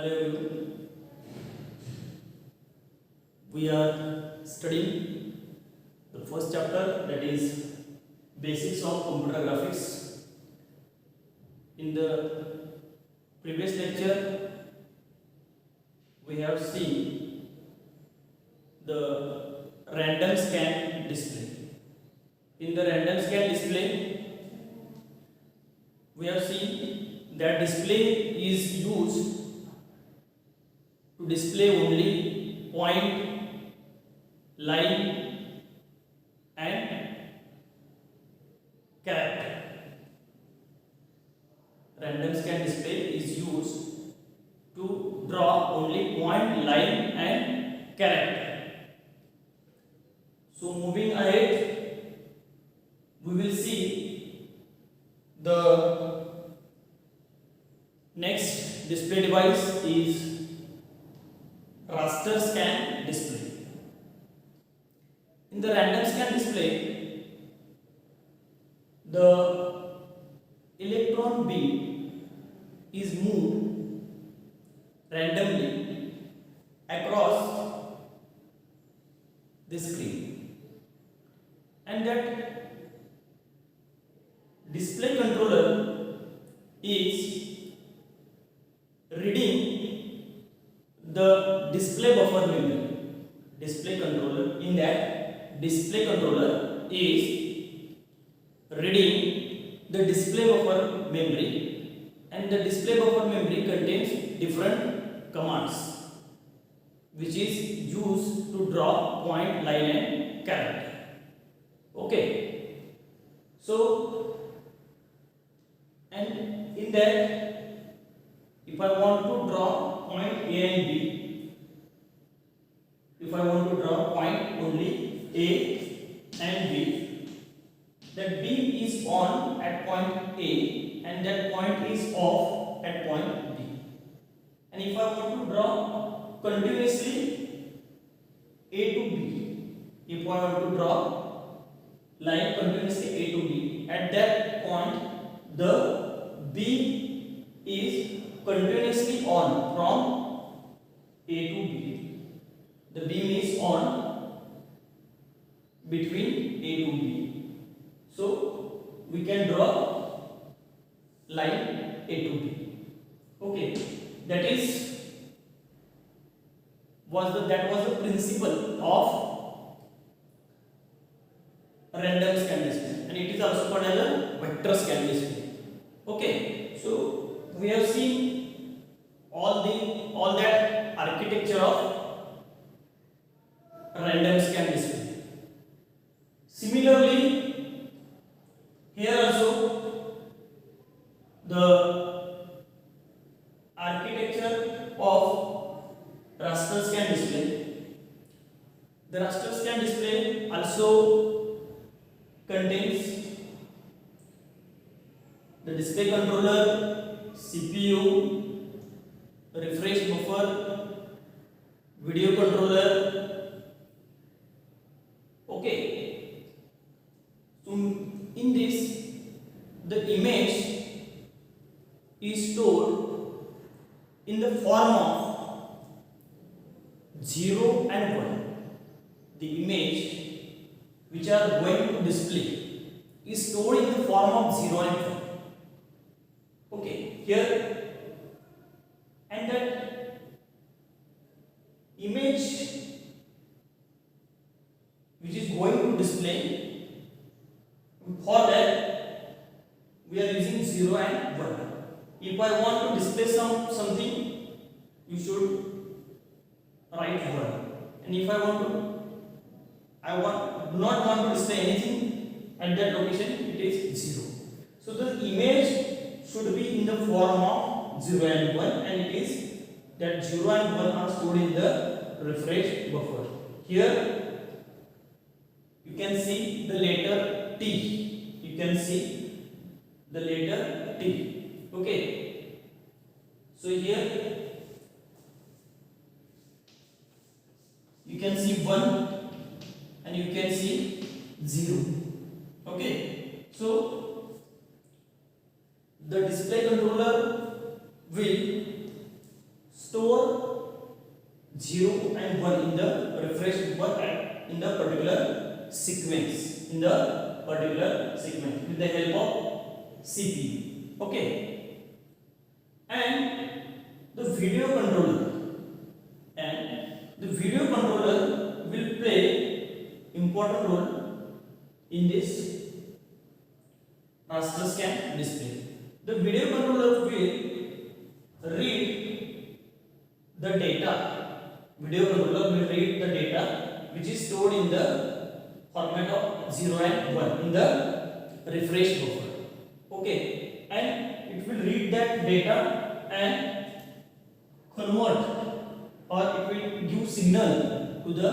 Hello everyone. We are studying the first chapter, that is basics of computer graphics. In the previous lecture we have seen the random scan display. In the random scan display we have seen that display is used to display only point, line and character. Random scan display is used to draw only point, line and character. So moving ahead, we will see the next display device is raster scan display. In the random scan display, the electron beam is moved randomly across the screen, and that display controller is reading the display buffer memory. Display controller, in that display controller is reading the display buffer memory, and the display buffer memory contains different commands which is used to draw point, line and character. Okay, so and in that, if I want to draw point A and B, if I want to draw point only A and B, that beam is on at point A and that point is off at point B. And if I want to draw continuously A to B, if I want to draw line continuously A to B, at that point the beam is continuously on from A to B. The beam is on between A to B. So we can draw line A to B. Okay, that was the principle of random scan display, and it is also called as a vector scan display. Okay, so we have seen all that architecture of random scan display. Similarly, here also the architecture of raster scan display. The raster scan display also contains the display controller, CPU, refresh buffer, video controller. Okay, so in this the image is stored in the form of 0 and 1. The image which are going to display is stored in the form of 0 and 1. Okay, here, and that image which is going to display, for that we are using 0 and 1. If I want to display something, you should write 1, and if I do not want to display anything at that location, it is 0. So the image should be in the form of 0 and 1, and it is that 0 and 1 are stored in the refresh buffer. Here you can see the letter T. You can see the letter T. Okay, so here you can see 1 and you can see 0. Okay, so the display controller will store 0 and 1 in the refresh paper in the particular sequence, with the help of CPU. Okay, and the video controller will play important role in this raster scan display. The video controller will read the data. Video controller will read the data which is stored in the format of 0 and 1 in the refresh buffer. Okay, and it will read that data and convert, or it will give signal to the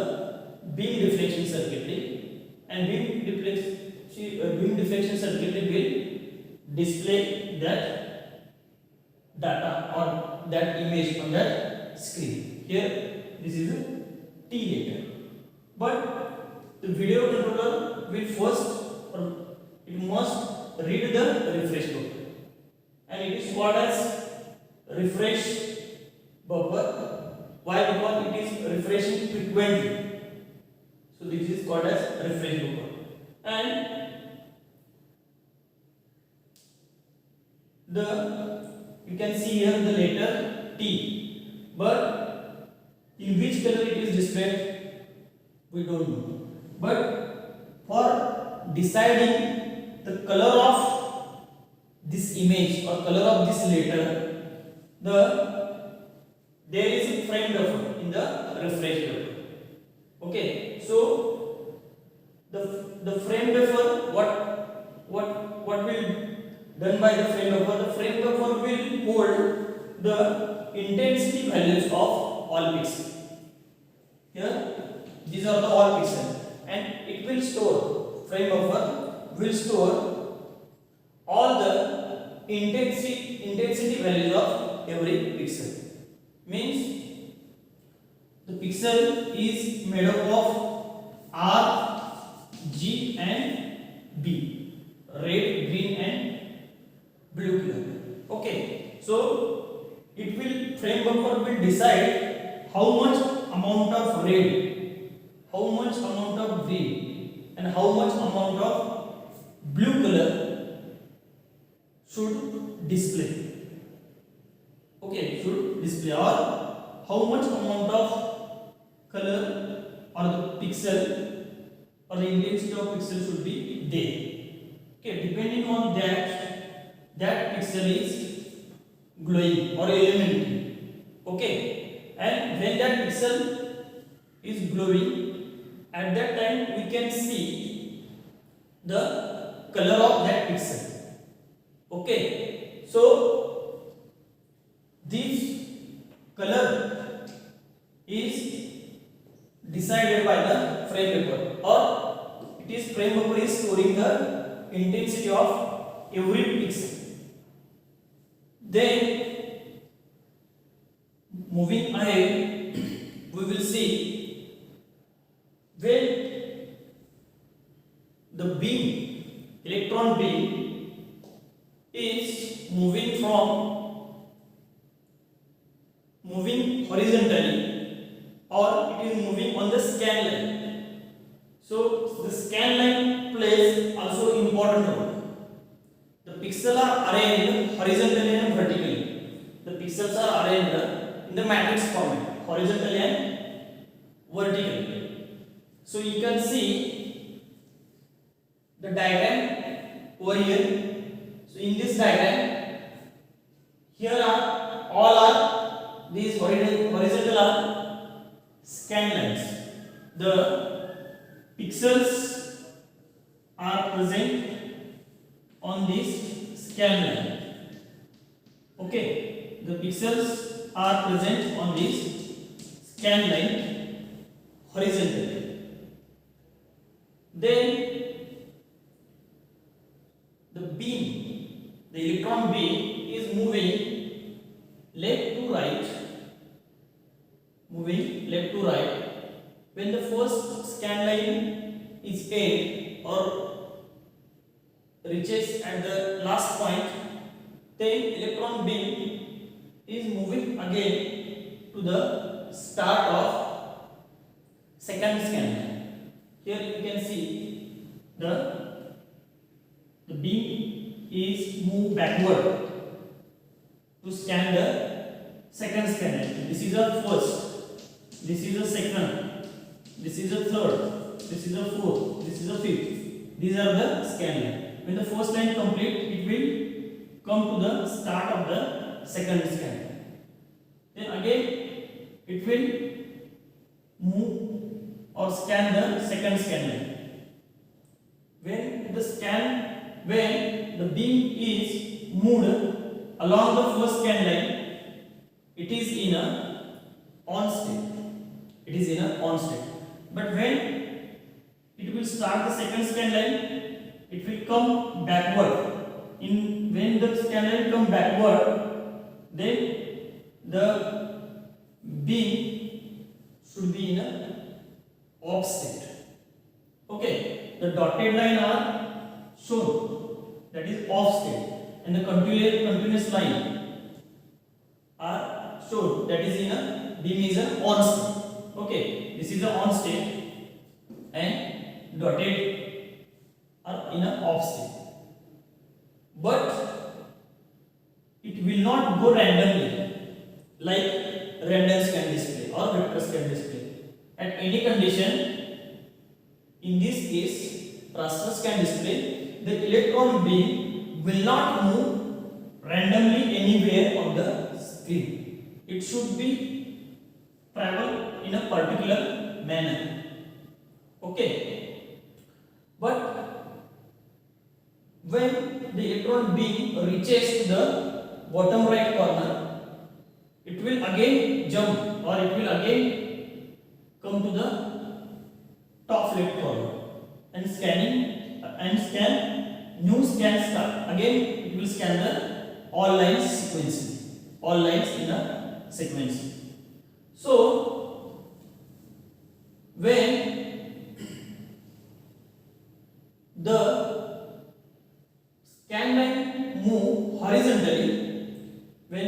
beam deflection circuitry, and beam deflection circuitry will display that data or that image on that screen. Here this is a T data, but the video controller will first, or it must read the refresh buffer, and it is called as refresh buffer. Why? Because it is refreshing frequently, so this is called as refresh buffer. And you can see here the letter T, but in which color it is displayed we don't know. But for deciding the color of this image or color of this letter, there is a frame buffer in the refresh buffer. Okay, so the frame buffer, what will done by the frame buffer? The frame buffer will hold the intensity values of all pixels. Here these are the all pixels, and it will store, frame buffer will store all the intensity values of every pixel. Means the pixel is made up of R, G and B, red, green and blue color. Okay, so it will, frame buffer will decide how much amount of red, how much amount of green and how much amount of blue color should display. Okay, should display, or how much amount of color or the pixel or the intensity of pixel should be there. Okay, depending on that pixel is glowing or illuminating. Okay, and when that pixel is glowing, at that time we can see the color of that pixel. Okay, so this color is decided by the frame buffer, or it is frame buffer is storing the intensity of every pixel. Then moving ahead, we will see when the beam, electron beam is moving horizontally, or it is moving on the scan line. So the scan line plays also important role. The pixels are arranged horizontally and vertically. The pixels are arranged in the matrix format, horizontally and vertically. So you can see the diagram over here. So in this diagram, here are these horizontal are scan lines. The pixels are present on this scan line. Okay, the pixels are present on this scan line horizontally. Then the electron beam is moving left to right. When the first scan line is end or reaches at the last point, then electron beam is moving again to the start of second scan line. Here you can see the beam is moved backward to scan the second scan line. This is the first, this is the second, this is the third, this is the fourth, this is the fifth. These are the scan line. When the first line complete, it will come to the start of the second scan line. Then again it will move or scan the second scan line. When the beam is moved along the first scan line, it is in a on state. It is in a on state. But when it will start the second scan line, it will come backward. When the scan line come backward, then the beam should be in a off state. Okay, the dotted line are shown, that is off state, and the continuous line are shown, that is in a beam is a on state. Okay, this is a on state and dotted are in a off state. But it will not go randomly like random scan display or vector scan display. At any condition, in this case raster scan display, the electron beam will not move randomly anywhere on the screen. It should be travel in a particular manner. Okay, but when the electron beam reaches the bottom right corner, it will again jump or it will again come to the top left corner and scan new scan start. Again it will scan the all lines sequentially, all lines in a sequence. So when the scan line move horizontally, when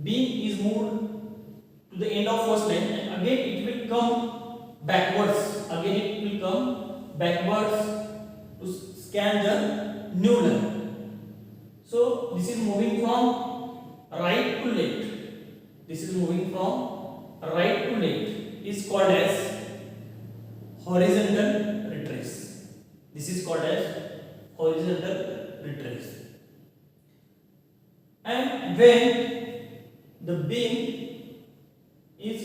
beam is moved to the end of first line, and again it will come backwards, to scan the new line. So this is moving from right to left, is called as horizontal retrace. And when the beam is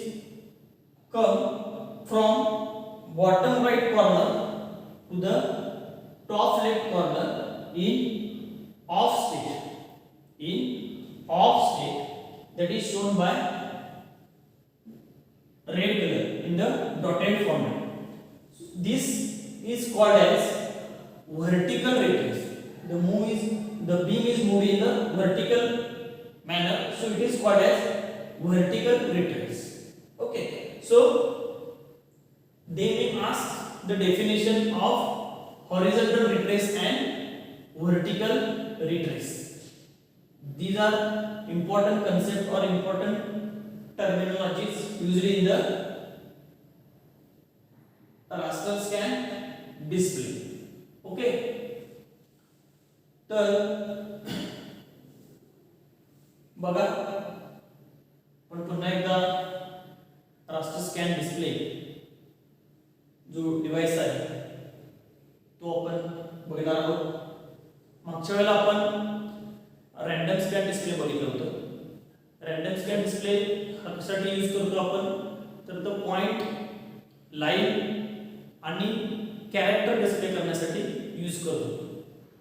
come from bottom right corner to the top left corner in off state, that is shown by red color in the dotted format. This is called as vertical retrace. The beam is moved in the vertical manner, so it is called as vertical retrace. Okay, so they may ask the definition of horizontal retrace and vertical retrace. These are important concepts or important terminologies used in the raster scan display. Okay, तर बघा पण पुन्हा एकदा raster scan display जो device आहे तो आपण बघणार आहोत. मागच्या वेळेला आपण रँडम स्कॅन डिस्प्ले बघितलं होतं. रँडम स्कॅन डिस्प्ले हा कशासाठी यूज करतो आपण, तर तो पॉइंट, लाईन आणि कॅरेक्टर डिस्प्ले करण्यासाठी यूज करतो.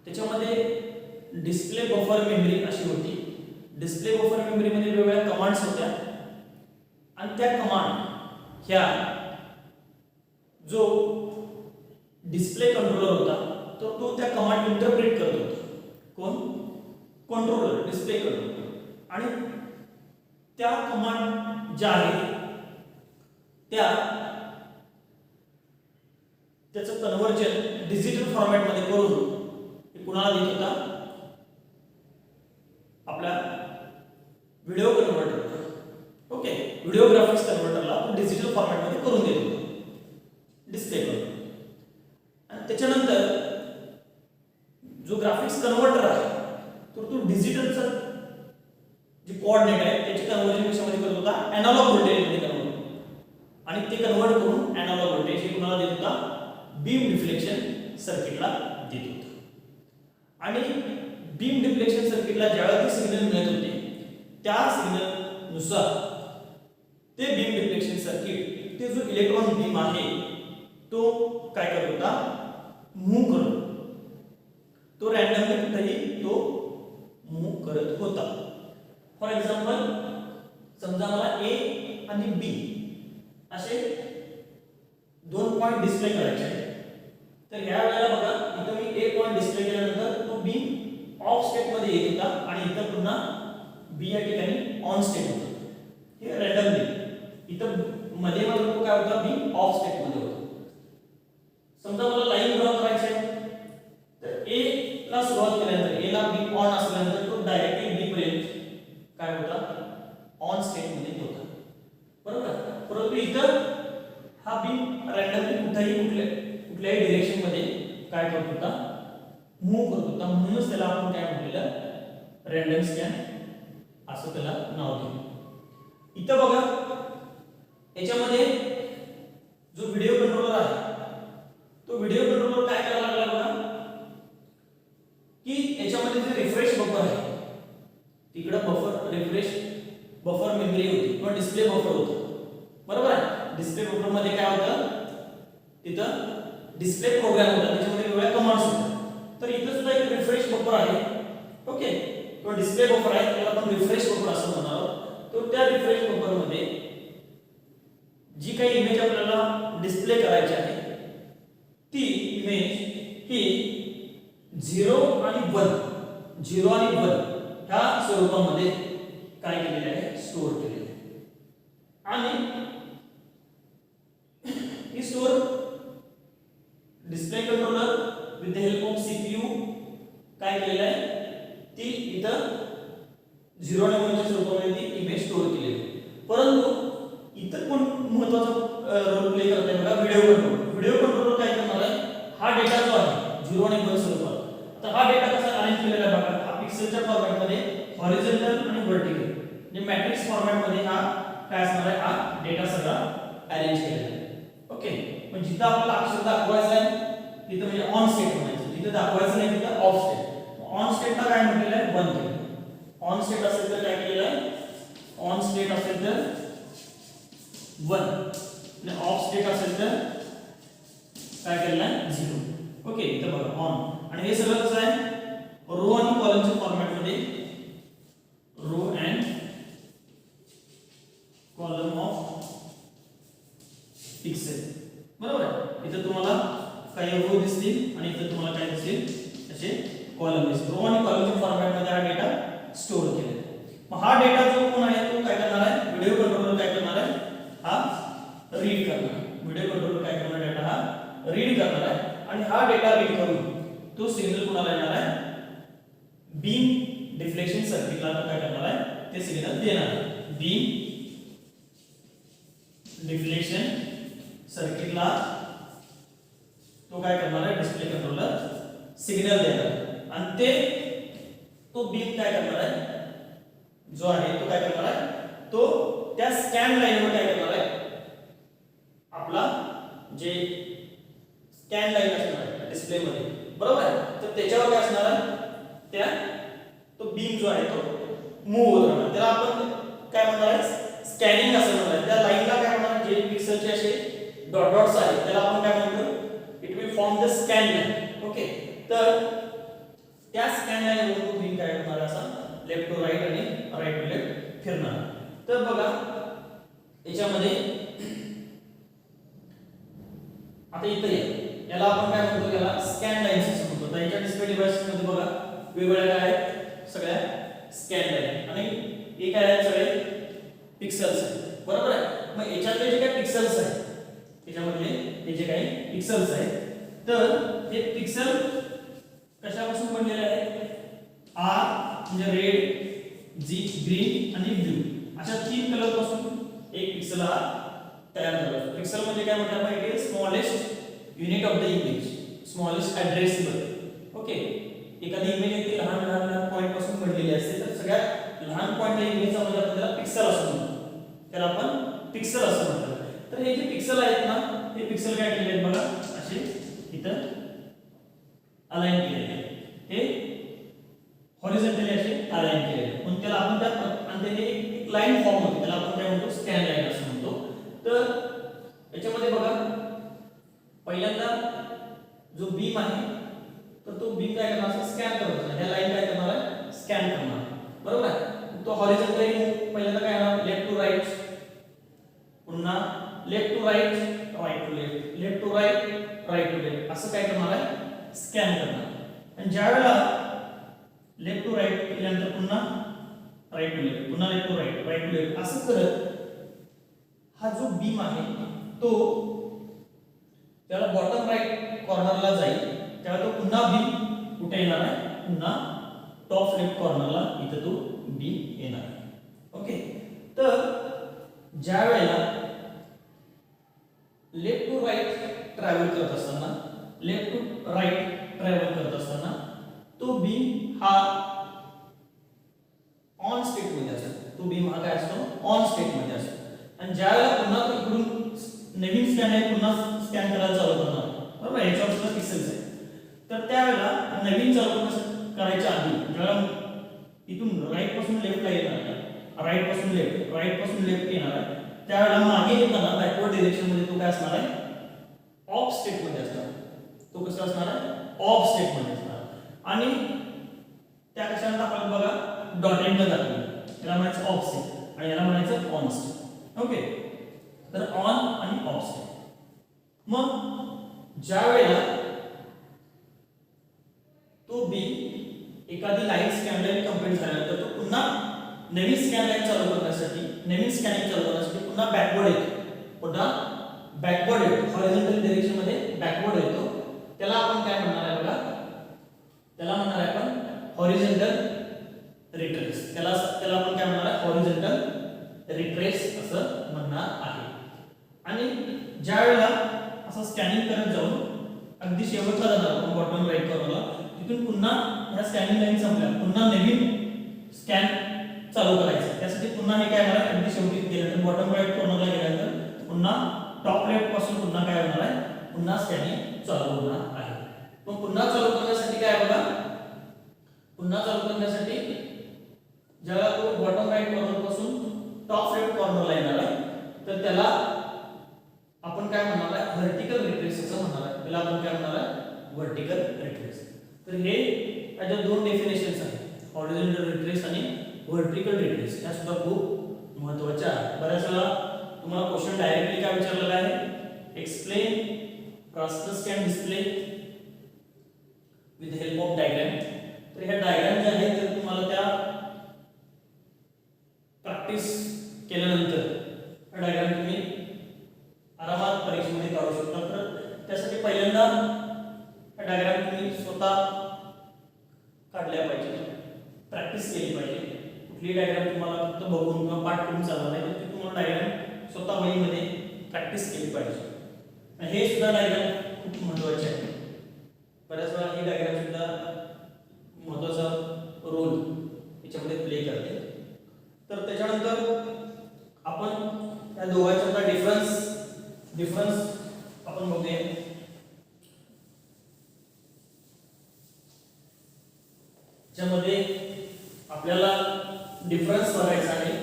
त्याच्यामध्ये डिस्प्ले बफर मेमरी अशी होती. डिस्प्ले बफर मेमरी मध्ये वेगवेगळ्या कमांड्स होत्या आणि त्या कमांड ह्या जो डिस्प्ले कंट्रोलर होता तो त्या कमांड इंटरप्रेट करत होता. कोण? Controller, display controller. आणि त्या कमांड ज्या आहेत त्याचं कन्व्हर्जन डिजिटल फॉर्मॅट मध्ये करून ते कुणाला देत होता? आपला video converter. Okay, video graphics कन्व्हर्टरला तो डिजिटल फॉर्मॅट मध्ये करून देत होता, डिस्प्ले करून. आणि त्याच्यानंतर जो ग्राफिक्स कन्व्हर्टर आहे तर तो डिजिटलचा जे कोऑर्डिनेट आहे त्याचे कन्व्हर्जन कशामध्ये करत होता, एनालॉग व्होल्टेज मध्ये कन्व्हर्ट, आणि ते कन्व्हर्ट करून एनालॉग व्होल्टेज हे कुणाला देत होता, बीम डिफ्लेक्शन सर्किटला देत होता. आणि बीम डिफ्लेक्शन सर्किटला ज्यावेळेस सिग्नल मिळत होते त्या सिग्नल नुसार ते बीम डिफ्लेक्शन सर्किट, ते जो इलेक्ट्रॉन बीम आहे तो काय करत होता, मूव्ह करत, तो रॅन्डमली कुठेही तो मूव्ह करत होता. फॉर एक्झाम्पल समजा मला ए आणि बी असे दोन पॉइंट डिस्प्ले करायचे आहेत. तर ह्या वेळेला बघा इथं मी ए पॉइंट डिस्प्ले केल्यानंतर तो बीम ऑफ स्टेट मध्ये येत होता आणि इथं पुन्हा बी या ठिकाणी ऑन स्टेट होता. हे रॅन्डमली इथं मध्ये मात्र तो काय होता, बीम ऑफ स्टेट मध्ये होता. समजा मला लाईन ड्रॉ करायची आहे तर ए ला सुरुवात केल्यानंतर ए ला बीम ऑन असल्यानंतर तो डायरेक्टली बी पर्यंत काय होता, ऑन स्टेट मध्ये होता, बरोबर. परंतु इथं हा बीम रॅन्डमली कुठल्याही डायरेक्शन मध्ये काय करत होता, मूव्ह करत होता. म्हणूनच त्याला आपण काय म्हटलेलं, रॅन्डम स्कॅन असं त्याला नाव दिलं. इथं बघा याच्यामध्ये जो व्हिडिओ कंट्रोलर आहे तो व्हिडिओ कंट्रोलर काय करायला लागला बघा, की याच्यामध्ये जे रिफ्रेश बफर आहे तिकडे बफर रिफ्रेश बफर मेमरी होती किंवा डिस्प्ले बफर होता, बरोबर आहे. डिस्प्ले बफर मध्ये काय होतं, तिथं डिस्प्ले प्रोग्राम होता, त्याच्यामध्ये वेगवेगळ्या कमांड्स होत्या. तर इथं सुद्धा एक रिफ्रेश बफर आहे, ओके. तो डिस्प्ले बफर आहे त्याला आपण रिफ्रेश बफर असं म्हणणार आहोत. तर त्या रिफ्रेश बफर मध्ये जी काही इमेज आपल्याला डिस्प्ले करायची आहे ती इमेज ही 0 आणि 1 ह्या स्वरूपामध्ये काय केलेले आहे, स्टोअर केलेले आहे. आणि ही store display controller with the help of CPU काय केलेलं आहे, ती इथं 0 आणि 1 च्या स्वरूपामध्ये ती इमेज स्टोअर केलेली आहे. परंतु इतर कोण महत्त्वाचा रोल प्ले करत आहे बघा, व्हिडिओ कंट्रोलर. व्हिडिओ कंट्रोलर काय करणार आहे, हा डेटा जो आहे 0 आणि 1 स्वरूपात, तर हा डेटा कसा अरेंज केलेला आहे बघा, हा पिक्सेलच्या फॉर्मॅट मध्ये हॉरिझॉन्टल आणि व्हर्टिकल म्हणजे मॅट्रिक्स फॉर्मॅट मध्ये हा काय असणार आहे, हा डेटा सगळा अरेंज केलेला आहे, ओके. पण जिथं आपल्याला अक्षर दाखवायचं आहे तिथं म्हणजे ऑन स्टेट म्हणायचं, जिथं दाखवायचं नाही तिथं ऑफ स्टेट. ऑन स्टेटला काय म्हटलेलं आहे, 1 केलं. ऑन स्टेट असेल तर काय केलेलं आहे, ऑन स्टेट असेल तर 1 आणि ऑफ स्टेट असेल तर काय केलेलं आहे, 0, ओके. इथं बघा ऑन. आणि हे सगळं कसं आहे, रो आणि कॉलमच्या फॉर्मॅट मध्ये, row and column of pixel, बरोबर आहे. इथं तुम्हाला काही रो दिसतील आणि इथं तुम्हाला काय दिसतील, असे कॉलम दिसतील. रो आणि कॉलमच्या फॉर्मॅट मध्ये हा डेटा स्टोअर केलेला आहे. मग हा डेटा जो कोण आहे तो काय करणार आहे, व्हिडिओ कंट्रोलर काय करणार आहे, हा रीड करणार. व्हिडिओ कंट्रोलर काय करणार, डेटा हा रीड करणार आहे. आणि हा डेटा रीड करून तो सिग्नल कुणाला येणार आहे, बीम डिफ्लेक्शन सर्किटला काय करणार आहे, ते सिग्नल देणार आहे. बीम डिफ्लेक्शन सर्किटला तो काय करणार आहे, डिस्प्ले कंट्रोलर सिग्नल देणार आहे. आणि ते तो बीम काय करणार आहे, जो आहे तो काय करणार आहे, तो त्या स्कॅन लाईनवर काय करणार आहे, आपला जे स्कॅन लाईन असणार आहे डिस्प्ले मध्ये, बरोबर आहे. तर त्याच्यावर काय असणार आहे, त्या तो बीम जो आहे तो मूव्ह होत राहणार. त्याला आपण काय म्हणणार आहे, स्कॅनिंग असं म्हणणार आहे. त्या लाईनला काय म्हणणार, जे पिक्सेलचे असे डॉट डॉट्स आहेत त्याला आपण काय म्हणतो, it will form the scan line, okay. तर त्या स्कॅन लाईनवर तो बीम काय करणार आहे, असा लेफ्ट टू राईट आणि राईट टू लेफ्ट फिरणार. तर बघा याच्यामध्ये आता इथे याला आपण काय म्हणतो, याला स्कॅन लाईन्स असं म्हणतो. तर याच्या डिस्प्ले डिव्हाइस मध्ये बघा वेगवेगळ्या काय आहेत, सगळ्या स्कॅन लाईन आणि हे काय आहेत, सगळे पिक्सेल्स आहेत, बरोबर आहे. मग याच्यातले जे काही पिक्सेल्स आहेत त्याच्यामधले हे जे काही पिक्सेल्स आहेत, तर हे पिक्सेल कशापासून बनलेले आहेत, आर म्हणजे रेड, जी ग्रीन आणि ब्लू अशा 3 कलर पासून एक पिक्सल हा तयार झाला. पिक्सल म्हणजे काय म्हणतात आपण, it is smallest unit of the image, smallest addressable. Okay, एखादी इमेज आहे ती लहान लहान पॉईंट पासून बनलेली असते, तर सगळ्यात लहान पॉईंट या इमेजचा म्हणजे आपण त्याला पिक्सल असं म्हणतो, त्याला आपण पिक्सल असं म्हणतो. तर हे जे पिक्सल आहेत ना, हे पिक्सल काय केले आहेत बघा, असे इथं अलाइन केलेले आहेत. हे हॉरिझॉन्टली असे अलाइन केलेले आहेत. पण त्याला आपण त्या आणि त्याने एक लाईन फॉर्म होते, त्याला आपण काय म्हणतो, स्कॅन लाईन असं म्हणतो. तर याच्यामध्ये बघा, पहिल्यांदा जो बीम आहे तर तो बीम काय करणार, असं स्कॅन करत असणार. ह्या लाईन काय करणार आहे, स्कॅन करणार, बरोबर आहे. तो हॉरिझॉन्टली पहिल्यांदा काय होणार, लेफ्ट टू राईट, पुन्हा left to right, right to left, left to right, right to left, असं काय करणार आहे, स्कॅन करणार. आणि ज्या वेळेला लेफ्ट टू राईट केल्यानंतर पुन्हा राईट टू लेफ्ट, पुन्हा left to right, right to left, असं करत हा जो बीम आहे तो त्याला बॉटम राईट कॉर्नरला जाईल, त्यावेळेला तो पुन्हा बीम कुठे येणार आहे, पुन्हा टॉप लेफ्ट कॉर्नरला इथं तो बीम येणार आहे. ओके, तर ज्या वेळेला लेफ्ट टू राईट ट्रॅव्हल करत असताना, लेफ्ट टू राईट ट्रॅव्हल करत असताना तो बीम हा ऑन स्टेट मध्ये असतो, तो बीम हा काय असतो, ऑन स्टेट मध्ये असतो. आणि ज्यावेळेला पुन्हा तो इकडून नवीन स्कॅन आहे, पुन्हा स्कॅन करायला चालू करणार, बरोबर, याच्यावर सुद्धा पिक्सेल्स आहे. तर त्यावेळेला नवीन चालू करायच्या आधी ज्यावेळेला इथून राईट पासून लेफ्टला येणार आहे, राईट पासून लेफ्ट, राईट पासून लेफ्ट येणार आहे, त्यावेळेला मागे येताना बॅकवर्ड डायरेक्शन मध्ये तो काय असणार आहे, ऑफ स्टेट मध्ये असणार. तो कसा असणार आहे, ऑफ स्टेट मध्ये असणार. आणि त्या कशाला आपण बघा डॉटेड ला दाखवलं, याला म्हणायचं ऑफ स्टेट आणि याला म्हणायचं ऑन स्टेट. ओके, तर ऑन आणि ऑफ स्टेट. मग ज्या वेळेला तो बीम एखादी लाईन स्कॅन लाईन कंप्लीट झाल्यानंतर तो पुन्हा नवीन स्कॅन लाईन चालू करण्यासाठी, नवीन स्कॅनिंग चालू करण्यासाठी पुन्हा बॅकवर्ड येतो, पुन्हा बॅकवर्ड येतो, हॉरिझॉन्टल डायरेक्शन मध्ये बॅकवर्ड येतो. त्याला आपण काय म्हणणार आहे बघा, त्याला म्हणणार आहे आपण हॉरिझॉन्टल रिट्रेस. त्याला आपण काय म्हणणार आहे, हॉरिझॉन्टल रिट्रेस असं म्हणणार आहे. आणि ज्या वेळेला असं स्कॅनिंग करत जाऊन अगदी शेवटला जाणार आपण बॉटम राईट कॉर्नरला, तिथून पुन्हा ह्या स्कॅनिंग लाईन संपल्या, पुन्हा नवीन स्कॅन चालू करायचं. त्यासाठी पुन्हा हे काय होणार, अगदी शेवटी गेल्यानंतर बॉटम राईट कॉर्नरला गेल्यानंतर पुन्हा टॉप लेफ्ट पासून पुन्हा काय होणार आहे, पुन्हा स्कॅनिंग चालू होणार आहे. मग पुन्हा चालू करण्यासाठी काय बघा, पुन्हा चालू करण्यासाठी ज्याला तो बॉटम राईट कॉर्नर पासून टॉप लेफ्ट कॉर्नरला येणार आहे, तर त्याला आपण काय म्हणणार आहे, व्हर्टिकल रिट्रेस असं म्हणणार आहे. त्याला आपण काय म्हणणार आहे, व्हर्टिकल रिट्रेस. तर हे याच्या दोन डेफिनेशन्स आहेत, हॉरिझॉन्टल रिट्रेस आणि व्हर्टिकल रिट्रेस. या सुद्धा खूप महत्त्वाच्या आहेत. बऱ्याच वेळा तुम्हाला क्वेश्चन डायरेक्टली काय विचारलेला आहे, explain raster scan display with help of diagram. तर ह्या डायग्राम ज्या आहेत तर तुम्हाला त्या प्रॅक्टिस केल्यानंतर हा डायग्राम तुम्ही आरामात परीक्षेमध्ये काढू शकता. तर त्यासाठी पहिल्यांदा हा डायग्राम तुम्ही स्वतः काढल्या पाहिजे, प्रॅक्टिस केली पाहिजे. कुठली डायग्राम तुम्हाला फक्त बघून किंवा पाठ करून चालणार नाही, तर ती तुम्हाला डायग्राम स्वतः वहीमध्ये प्रॅक्टिस केली पाहिजे. हे सुद्धा डायग्राम खूप महत्त्वाचे आहे. बऱ्याच वेळा ही डायग्राम सुद्धा महत्त्वाचा रोल याच्यामध्ये प्ले करते. तर त्याच्यानंतर आपण या दोघांचा डिफरन्स आपण बघूया. ज्यामध्ये आपल्याला डिफरन्स बघायचा आहे.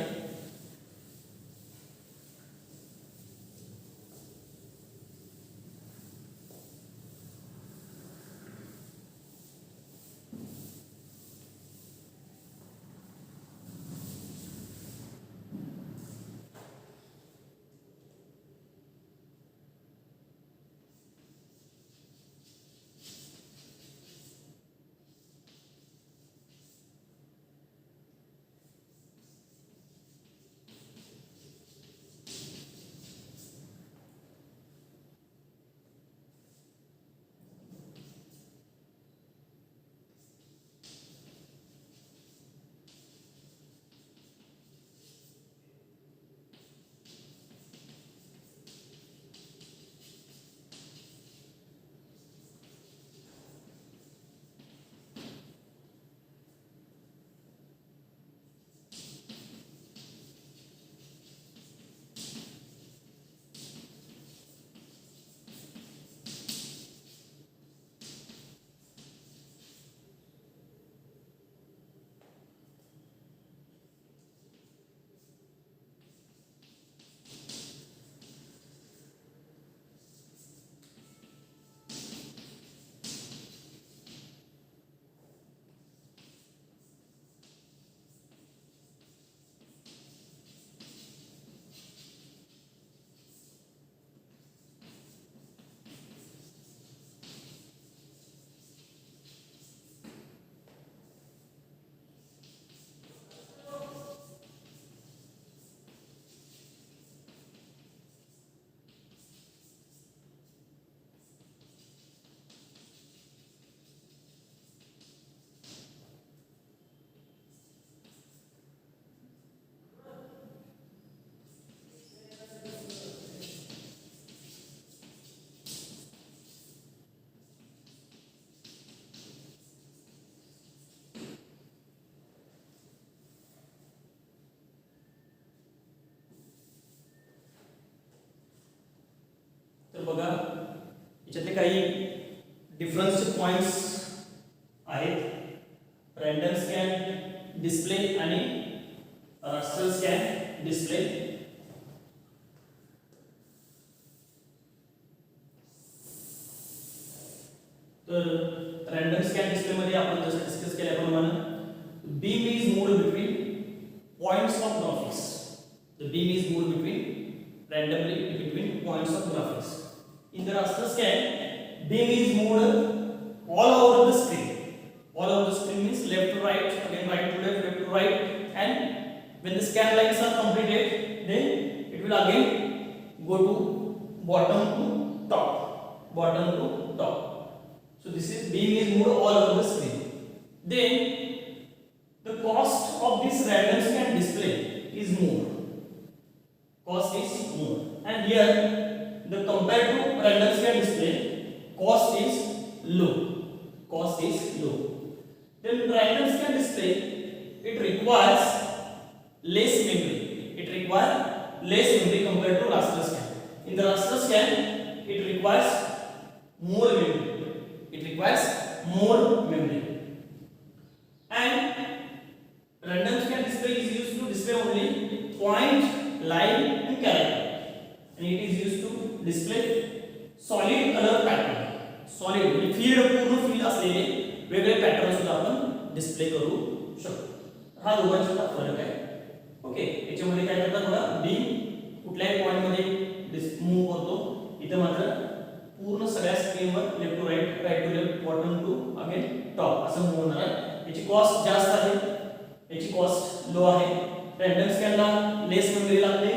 पॉइंट्स आहेत रॅन्डम स्कॅन डिस्प्ले आणि रास्टर स्कॅन डिस्प्ले. तर रॅन्डम स्कॅन डिस्प्ले मध्ये आपण जसं डिस्कस केल्याप्रमाणे beam is moved between points of graphics. The beam is moved between randomly between points of graphics. In the raster scan, beam is moved all over the screen. All over the screen means left to right, again right to left, left to right, and when the scan lines are completed, then it will again go to bottom to top, bottom to top. So this is beam is moved all over the screen. Then the cost of this random scan display is more. Cost is more, and here the compared to random scan display, cost is low. Cost is low. Then random scan display, it requires less memory. It requires less memory compared to raster scan. In the raster scan, it requires more memory. It requires more memory. And random scan display is used to display only point, line and character, and it is used to display solid color pattern. Solid म्हणजे field पूर्ण field असलेले वेगळे pattern सुद्धा आपण display करू शकतो. हा दोघांचा फरक आहे. ओके, याच्यामध्ये काय करतात बघा, बीम कुठल्याही पॉइंट मध्ये मूव्ह करतो, इथे मात्र पूर्ण सगळ्या स्क्रीनवर left to right, right to left, bottom to again top असं मूव्ह होणार आहे. याची कॉस्ट जास्त आहे, याची कॉस्ट लो आहे. रॅन्डम स्कॅनला लेस मेमरी लागते,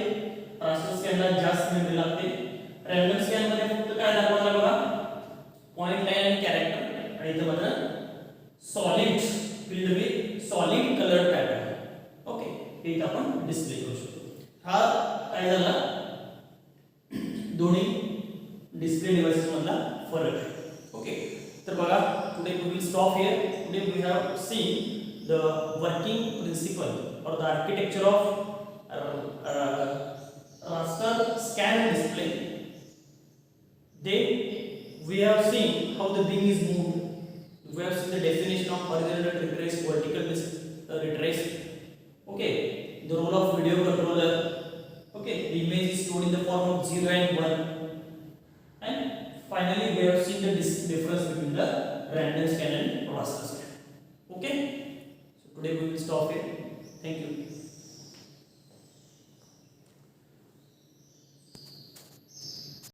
रास्टर स्कॅनला जास्त मेमरी लागते. रॅन्डम स्कॅन मध्ये फक्त काय दाखवलं बघा, पॉइंट, लाइन आणि कॅरेक्टर, आणि इथे मात्र solid field with solid colour pattern. Okay, हे इथे आपण डिस्प्ले करू शकतो. हा काय झाला दोन्ही डिस्प्ले डिव्हाइसेस मधला फरक आहे. ओके, तर बघा, today we will stop here. Today we have seen the working principle or the architecture of raster scan display. Then we have seen how the beam is moved. We have seen the definition of horizontal retrace, vertical retrace. Okay, the role of video controller. Okay, the image is stored in the form of 0 and 1. And finally we have seen the difference between the random scan and raster scan. Okay, today we will stop here. Thank you.